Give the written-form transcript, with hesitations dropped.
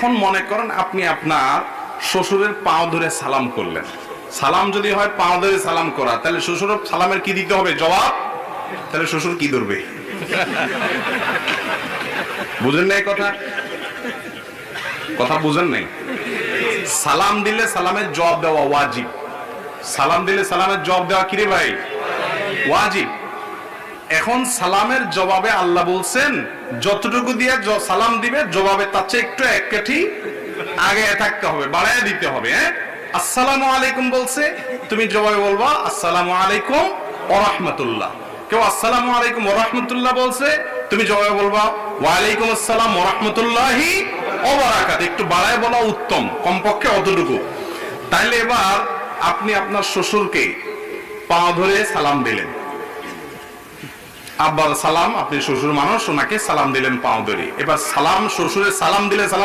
এখন মনে করেন আপনি আপনার শ্বশুরের পাও ধরে সালাম করলেন। সালাম যদি হয় পাও ধরে সালাম করা, তাহলে শ্বশুরের সালামের কি দিতে হবে? জবাব। তাহলে শ্বশুর কি ধরবে? বুঝেন নাই কথা? কথা বুঝেন নাই? সালাম দিলে সালামের জবাব দেওয়া ওয়াজিব। সালাম দিলে সালামের জবাব দেওয়া কি রে ভাই? ওয়াজিব। এখন সালামের জবাবে আল্লাহ বলছেন যতটুকু দিয়ে সালাম দিবে জবাবে তার চেয়ে একটু এক কাঠি আগে থাকতে হবে, বাড়ায় দিতে হবে। আসসালামু আলাইকুম বলছে, তুমি জবাবে বলবা আসসালামু আলাইকুম ওয়া রাহমাতুল্লাহ। কেউ আসসালামু আলাইকুম ওয়া রাহমাতুল্লাহ বলছে, তুমি জবাবে বলবা ওয়া আলাইকুম আসসালাম ওয়া রাহমাতুল্লাহি ওয়া বারাকাতুহু। একটু বাড়ায় বলা উত্তম, কমপক্ষে অতটুকু। তাইলে এবার আপনি আপনার শ্বশুরকে পা ধরে সালাম দিলেন। আব্বার সালাম, আপনি শ্বশুর মানুষ, ওনাকে সালাম দিলেন পাও ধরে। এবার সালাম শ্বশুরের সালাম দিলে সালাম